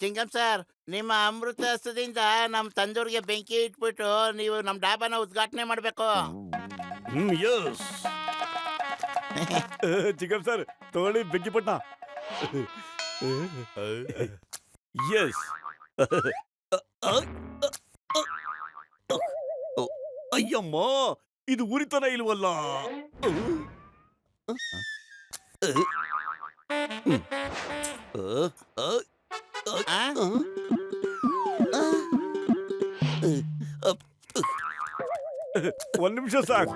Chingam sir, ನಿಮ್ಮ ಅಮೃತ ಹಸ್ತದಿಂದ ನಮ್ಮ ತಂದೂರಿಗೆ ಬೆಂಕಿ ಇಟ್ಬಿಟ್ಟು ನೀವು ನಮ್ಮ ಡಾಬಾನ ಉದ್ಘಾಟನೆ ಮಾಡಬೇಕು. ಯಸ್ ಚಿಕನ್ ಸರ್ ತಗೊಳ್ಳಿ ಬೆಂಕಿ ಪಟ್ಟ. ಎಸ್ ಅಯ್ಯಮ್ಮ, ಇದು ಉರಿತನ ಇಲ್ವಲ್ಲ. ಒಂದ್ ನಿಮಿಷ ಸಾಕು.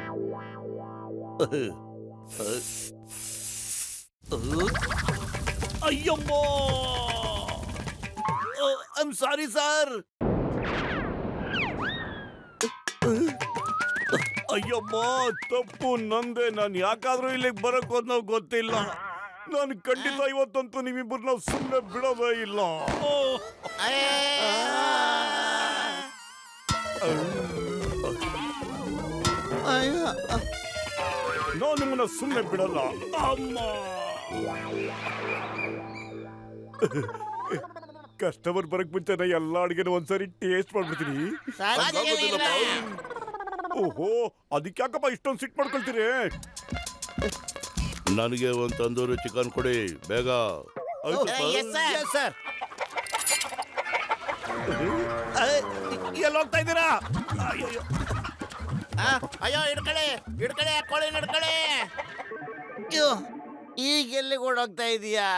ಅಯ್ಯಮ್ಮ, ಐ ಆಮ್ ಸಾರಿ ಸರ್. ಅಯ್ಯಮ್ಮ, ತಪ್ಪು ನಂದೆ. ನಾನು ಯಾಕಾದ್ರೂ ಇಲ್ಲಿಗೆ ಬರಕ್ ಹೋದ್ನೋ ಗೊತ್ತಿಲ್ಲ. ನಾನು ಖಂಡಿತ ಇವತ್ತಂತೂ ನಿಮ್ಮಿಬ್ಬರನ್ನ ಸುಮ್ಮನೆ ಬಿಡೋದೇ ಇಲ್ಲ. ನಾನು ನಿಮ್ಮನ್ನ ಸುಮ್ಮನೆ ಬಿಡಲ್ಲ. ಅಮ್ಮ, ಕಸ್ಟಮರ್ ಬರಕ್ ಮುಂಚೆನ ಎಲ್ಲ ಅಡಿಗೆನ ಒಂದ್ಸರಿ ಟೇಸ್ಟ್ ಮಾಡ್ಬಿಡ್ತೀನಿ. ಓಹೋ, ಅದಕ್ಕೆ ಯಾಕಪ್ಪ ಇಷ್ಟೊಂದು ಸಿಟ್ ಮಾಡ್ಕೊಳ್ತೀರಿ? ನನಗೆ ಒಂದು ತಂದೂರಿ ಚಿಕನ್ ಕೊಡಿ ಬೇಗ. ಎಲ್ಲಿ ಹೋಗ್ತಾ ಇದ್ದೀರಾ? ಅಯ್ಯೋ, ಹಿಡ್ಕಳಿ ಹಿಡ್ಕಳಿ, ಕೋಳಿ ಹಿಡ್ಕಳಿ. ಈಗ ಎಲ್ಲಿಗೆ ಓಡೋಗ್ತಾ ಇದೀಯಾ?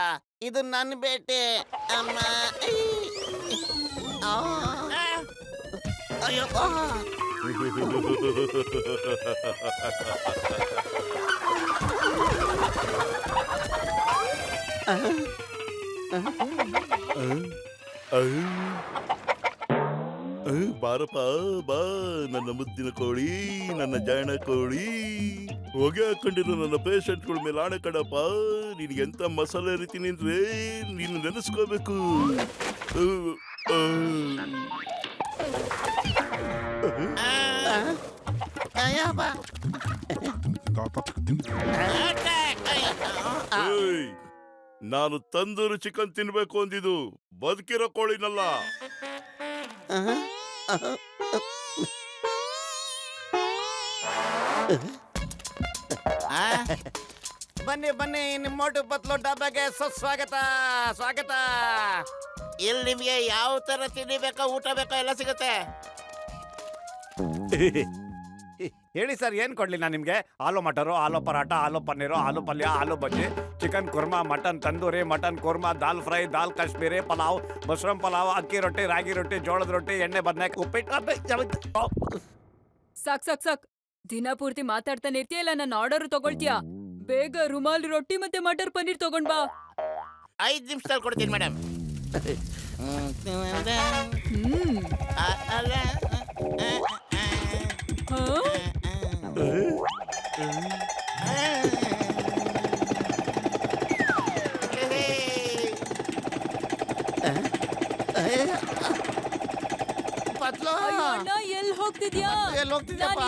ಇದು ನನ್ನ ಬೇಟೆ ಅಮ್ಮ. ಅಯ್ಯೋ, ಬಾರಪ್ಪ ಬಾ, ನನ್ನ ಮುದ್ದಿನ ಕೋಳಿ, ನನ್ನ ಜಾಣ ಕೋಳಿ. ಹೊಗೆ ಹಾಕೊಂಡಿರೋ ನನ್ನ ಪೇಷಂಟ್ಗಳ ಮೇಲೆ ಆಣೆ ಕಡಪ್ಪ. ನಿನಗೆ ಎಂತ ಮಸಾಲೆ ರೀತಿನಿ ಅಂದ್ರೆ ನೀನು ನೆನೆಸ್ಕೋಬೇಕು. ನಾನು ತಂದೂರಿ ಚಿಕನ್ ತಿನ್ಬೇಕು ಅಂದಿದ್ದು ಬದುಕಿರೋ ಕೋಳಿನಲ್ಲ. ಬನ್ನಿ ಬನ್ನಿ, ನಿಮ್ಮ ಮೋಟು ಪತ್ಲು ಡಬ್ಬಾಗೆ ಸುಸ್ವಾಗತ, ಸ್ವಾಗತ. ಇಲ್ಲಿ ನಿಮ್ಗೆ ಯಾವ ತರ ತಿಂಡಿ ಬೇಕೋ, ಊಟ ಬೇಕೋ ಎಲ್ಲ ಸಿಗುತ್ತೆ. ಹೇಳಿ ಸರ್, ಏನ್ ಕೊಡ್ಲಿ ನಾನು ನಿಮ್ಗೆ? ಆಲೂ ಮಟರು, ಆಲೂ ಪರಾಟ, ಆಲೂ ಪನ್ನೀರು, ಆಲೂ ಪಲ್ಯ, ಆಲೂ bajji, chicken kurma, mutton tandoori, mutton kurma, ದಾಲ್ ಫ್ರೈ, ದಾಲ್ ಕಾಶ್ಮೀರಿ, ಪಲಾವ್, ಮಶ್ರೂಮ್ ಪಲಾವ್, ಅಕ್ಕಿ ರೊಟ್ಟಿ, ರಾಗಿ ರೊಟ್ಟಿ, ಜೋಳದ ರೊಟ್ಟಿ, ಎಣ್ಣೆ ಬದನೆಕಾಯಿ, ಉಪ್ಪಿಟ್ಟು. ಸಾಕ್ ಸಾಕ್ ಸಾಕ್, ದಿನ ಪೂರ್ತಿ ಮಾತಾಡ್ತಾನೆ ಇರ್ತೀಯಲ್ಲ, ನನ್ನ ಆರ್ಡರ್ ತಗೊಳ್ತೀಯಾ? ಬೇಗ ರುಮಾಲ್ ರೊಟ್ಟಿ ಮತ್ತೆ ಮಟರ್ ಪನ್ನೀರ್ ತಗೊಂಡ್ ಬಾ. 5 ನಿಮಿಷದಲ್ಲಿ ಕೊಡ್ತೀನಿ ಮೇಡಮ್. ಎಲ್ಲಿ ಹೋಗ್ತಿದ್ಯಾ?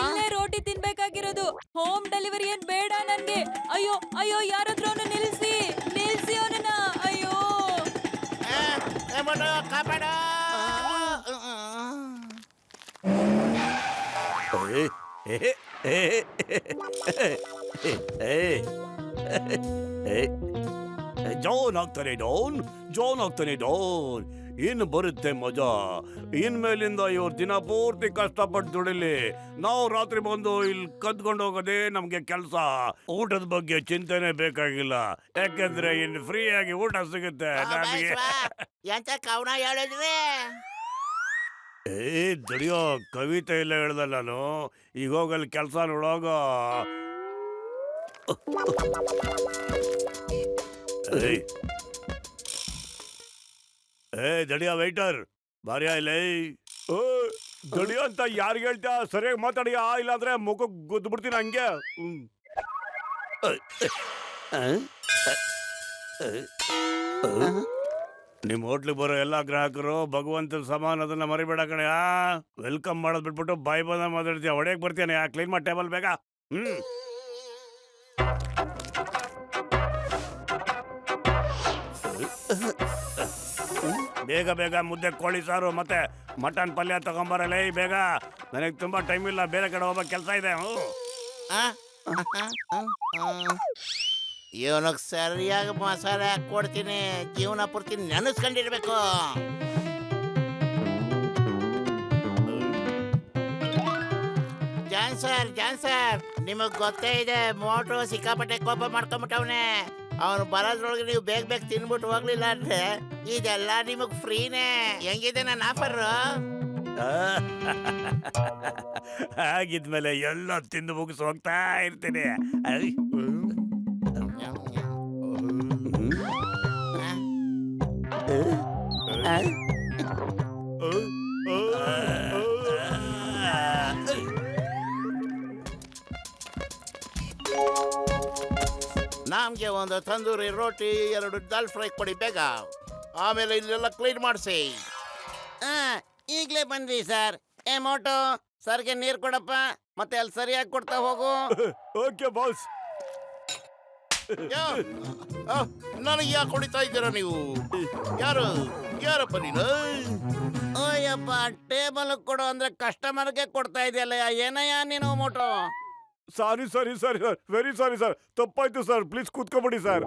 ಇಲ್ಲೇ ರೋಟಿ ತಿನ್ಬೇಕಾಗಿರೋದು. ಹೋಮ್ ಡೆಲಿವರಿ ಏನ್ ಬೇಡ ನನ್ಗೆ. ಅಯ್ಯೋ ಅಯ್ಯೋ, ಯಾರಾದ್ರೂ ಅವನು ನಿಲ್ಸಿ ನಿಲ್ಸಿ ಅವನನ್ನ. ಅಯ್ಯೋ ಕಾಪಾಡ. ಜಾನ್ ಆಗ್ತಾನೆ ಡೌನ್, ಜಾನ್ ಆಗ್ತಾನೆ ಡೌನ್. ಇನ್ನು ಬರುತ್ತೆ ಮಜಾ. ಇನ್ಮೇಲಿಂದ ಇವ್ರು ದಿನ ಪೂರ್ತಿ ಕಷ್ಟಪಟ್ಟು ದುಡಿಲಿ, ನಾವು ರಾತ್ರಿ ಬಂದು ಇಲ್ಲಿ ಕದ್ಕೊಂಡು ಹೋಗೋದೇ ನಮ್ಗೆ ಕೆಲಸ. ಊಟದ ಬಗ್ಗೆ ಚಿಂತೆನೆ ಬೇಕಾಗಿಲ್ಲ, ಯಾಕೆಂದ್ರೆ ಇನ್ನು ಫ್ರೀ ಆಗಿ ಊಟ ಸಿಗುತ್ತೆ ನಮಗೆ. ಎಂತ ಕವನ ಹೇಳಿದ್ರಿ? ದುಡಿಯೋ ಕವಿತೆ ಇಲ್ಲ ಹೇಳ್ದ ನಾನು. ಈಗ ಹೋಗಲ್ಲಿ ಕೆಲಸ ನೋಡೋಗ. ದಡಿಯ ವೈಟರ್ ಬಾರಿಯಾ ಇಲ್ಲ. ದಡಿಯ ಅಂತ ಯಾರಿಗೆ ಹೇಳ್ತಾ? ಸರಿಯಾಗಿ ಮಾತಾಡಿಯಾ, ಇಲ್ಲಾಂದ್ರೆ ಮುಖಕ್ಕೆ ಗುದ್ದು ಬಿಡ್ತೀನಿ ಹಂಗೆ. ನಿಮ್ ಹೋಟ್ಲಿಗೆ ಬರೋ ಎಲ್ಲಾ ಗ್ರಾಹಕರು ಭಗವಂತನ ಸಮಾನ, ಅದನ್ನ ಮರಿಬೇಡ ಕಣೆ. ವೆಲ್ಕಮ್ ಮಾಡೋದ್ ಬಿಟ್ಬಿಟ್ಟು ಬಾಯ್ ಬಂದ ಮಾತಾಡ್ತೀಯ. ಹೊಡೆಯಕ್ ಬರ್ತೀಯಾನೆ? ಕ್ಲೀನ್ ಮಾಡಿ ಟೇಬಲ್ ಬೇಗ. ಬೇಗ ಬೇಗ ಮುದ್ದೆ, ಕೋಳಿ ಸಾರು ಮತ್ತೆ ಮಟನ್ ಪಲ್ಯ ತಗೊಂಬರಲ್ಲ ಬೇಗ. ನನಗೆ ತುಂಬಾ ಟೈಮ್ ಇಲ್ಲ, ಬೇರೆ ಕಡೆ ಹೋಗೋ ಕೆಲಸ ಇದೆ. ಇವನಿಗೆ ಸರಿಯಾಗಿ ಮಸಾಲೆ ಹಾಕ್ಕೊಡ್ತೀನಿ, ಜೀವನ ಪೂರ್ತಿ ನೆನೆಸ್ಕೊಂಡಿರ್ಬೇಕು. ಜಾನ್ ಸರ್ ನಿಮಗ್ ಗೊತ್ತೇ ಇದೆ, ಮೋಟು ಸಿಕ್ಕಾಪಟ್ಟೆ ಕೋಪ ಮಾಡ್ಕೊಂಬಿಟ್ಟವನೆ. ಅವನು ಬರೋದ್ರೊಳಗೆ ನೀವು ಬೇಗ ಬೇಗ ತಿನ್ಬಿಟ್ಟು ಹೋಗ್ಲಿಲ್ಲ ಅಂದ್ರೆ ಇದೆಲ್ಲ ನಿಮಗ್ ಫ್ರೀನೇ. ಹೆಂಗಿದೆ ನನ್ನ ಆಫರ್? ಹಾಗಿದ್ಮೇಲೆ ಎಲ್ಲ ತಿಂದು ಮುಗಿಸ್ ಹೋಗ್ತಾ ಇರ್ತೀನಿ. ನಮ್ಗೆ ಒಂದು ತಂದೂರಿ ರೋಟಿ, 2 ದಾಲ್ ಫ್ರೈ ಕೊಡಿ ಬೇಗ. ಆಮೇಲೆ ಇಲ್ಲೆಲ್ಲ ಕ್ಲೀನ್ ಮಾಡಿಸಿ. ಈಗಲೇ ಬಂದ್ವಿ ಸರ್. ಮೋಟು ಸರ್ಗೆ ನೀರು ಕೊಡಪ್ಪ, ಮತ್ತೆ ಅಲ್ಲಿ ಸರಿಯಾಗಿ ಕೊಡ್ತಾ ಹೋಗು. Okay boss. ನನಗೆ ಯಾಕೆ ಹೊಡಿತಾ ಇದ್ದೀರಾ ನೀವು? ಯಾರಪ್ಪ ನೀನು? ಓಯಪ್ಪ, ಟೇಬಲ್ ಕೊಡು ಅಂದ್ರೆ ಕಸ್ಟಮರ್ಗೆ ಕೊಡ್ತಾ ಇದೆಯಲ್ಲ, ಏನಯ್ಯ ನೀನು ಮೋಟು? ಸಾರಿ ವೆರಿ ಸಾರಿ ಸರ್, ತಪ್ಪಾಯ್ತು ಸರ್. ಪ್ಲೀಸ್ ಕೂತ್ಕೊಬಿಡಿ ಸರ್.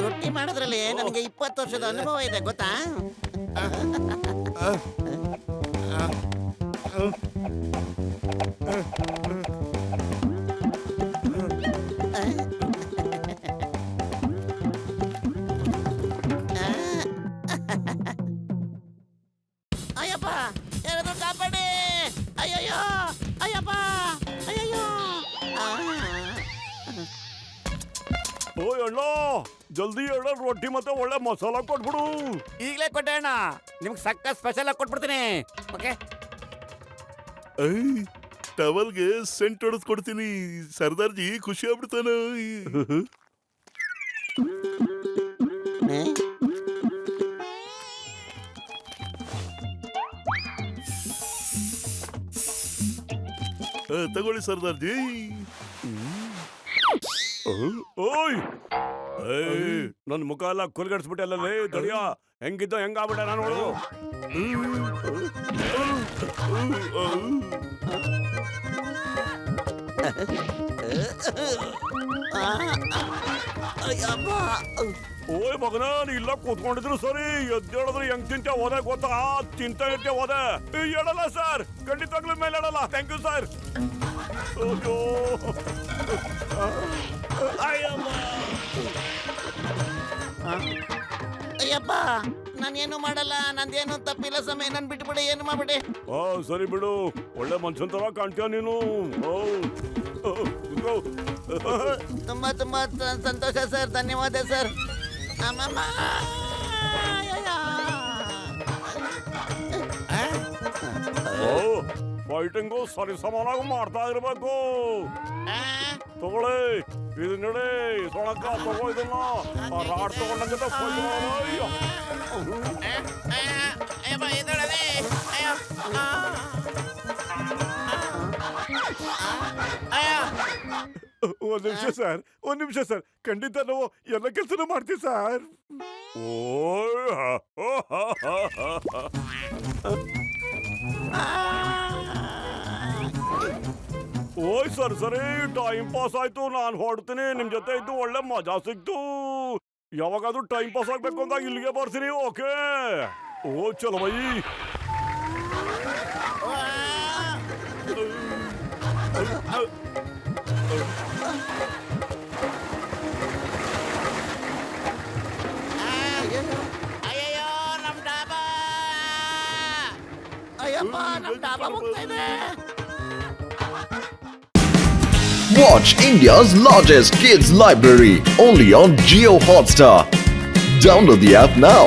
ರೊಟ್ಟಿ ಮಾಡೋದ್ರಲ್ಲಿ ನನಗೆ 20 ವರ್ಷದ ಅನುಭವ ಇದೆ ಗೊತ್ತಾ? ಅಯ್ಯಪ್ಪ, ಯಾರಾದ್ರೂ ಕಾಪಾಡಿ! ಅಯ್ಯಯ್ಯೋ, ಅಯ್ಯಪ್ಪ, ಅಯ್ಯಯ್ಯೋ! ಓಯ್ ಅಣ್ಣ, ಜಲ್ದಿ ಅಣ್ಣ, ರೊಟ್ಟಿ ಮತ್ತೆ ಒಳ್ಳೆ ಮಸಾಲ ಕೊಟ್ಬಿಡು. ಈಗಲೇ ಕೊಟ್ಟೆ ಅಣ್ಣ, ನಿಮ್ಗೆ ಸಕ್ಕ ಸ್ಪೆಷಲ್ ಆಗಿ ಕೊಟ್ಬಿಡ್ತೀನಿ. ಓಕೆ, ಟವಲ್ಗೆ ಸೆಂಟ್ ಹೊಡೆದ್ ಕೊಡ್ತೀನಿ. ಸರ್ದಾರ್ಜಿ ಖುಷಿ ಆಗ್ಬಿಡ್ತಾನ. ತಗೊಳ್ಳಿ ಸರ್ದಾರ್ಜಿ. ಓಯ್ ನನ್ ಮುಖ ಎಲ್ಲ ಕುಲ್ಗಡ್ಸ್ಬಿಟ್ಟಲ್ಲೇ ದಡಿಯ. ಹೆಂಗಿದ್ದ ಹೆಂಗಾಗ್ಬಿಟ್ಟ ನಾನು ನೋಡು. ಓಯ್ ಮಗನ, ನೀ ಇಲ್ಲ ಕೂತ್ಕೊಂಡಿದ್ರು ಸರಿ, ಎದ್ದೇಳಿದ್ರೆ ಹೆಂಗ್ ತಿಂತೆ ಹೋದೆ ಗೊತ್ತಾ? ತಿಂತ ಇರ್ತೆ ಹೋದೆ. ಹೇಳಲ್ಲ ಸರ್, ಖಂಡಿತವಾಗ್ಲೂ ಮೇಲೆ ಹೇಳಲ್ಲ. Thank you sir. ಅಯ್ಯಪ್ಪ, ನಾನೇನು ಮಾಡಲ್ಲ, ನಂದೇನು ತಪ್ಪಿಲ್ಲ ಸಮಯ, ನನ್ ಬಿಟ್ಬಿಡಿ, ಏನು ಮಾಡ್ಬಿಡಿ. ಸರಿ ಬಿಡು, ಒಳ್ಳೆ ಮನ್ಸನ್ ತರ ಕಾಣ್ತೀಯ ನೀನು. ತುಂಬಾ ತುಂಬಾ ಸಂತೋಷ ಸರ್, ಧನ್ಯವಾದ ಸರ್. ಅಮ್ಮಮ್ಮ, ಫೈಟಿಂಗು ಸರಿ ಸಮಾನಾಗಿ ಮಾಡ್ತಾ ಇರ್ಬೇಕು. ತಗೊಳ್ಳಿ ಇದು ನಡೆ ಸೊಳಕ, ತಗೋ ಇದನ್ನ. ರಾಡ್ ತಗೊಂಡಂಗೆ ಒಂದ್ ನಿಮಿಷ ಸರ್, ಖಂಡಿತ ನಾವು ಎಲ್ಲ ಕೆಲಸನೂ ಮಾಡ್ತೀವಿ ಸರ್. ಓಯ್ ಸರಿ, ಟೈಮ್ ಪಾಸ್ ಆಯ್ತು, ನಾನು ಹೊಡ್ತೀನಿ. ನಿಮ್ ಜೊತೆ ಇದ್ದು ಒಳ್ಳೆ ಮಜಾ ಸಿಕ್ತು. ಯಾವಾಗಾದ್ರೂ ಟೈಮ್ ಪಾಸ್ ಆಗ್ಬೇಕು ಅಂದಾಗ ಇಲ್ಲಿಗೆ ಬರ್ತೀನಿ. ಓಕೆ, ಓ ಚಲೋ ಬೈ. ಅಯ್ಯಯ್ಯೋ, ನಮ್ ಡಾಬಾ! ಅಯ್ಯಪ್ಪ, ನಮ್ ಡಾಬಾ ಹೋಗ್ತಾ ಇದೆ. Watch India's largest kids library only on Jio Hotstar. Download the app now.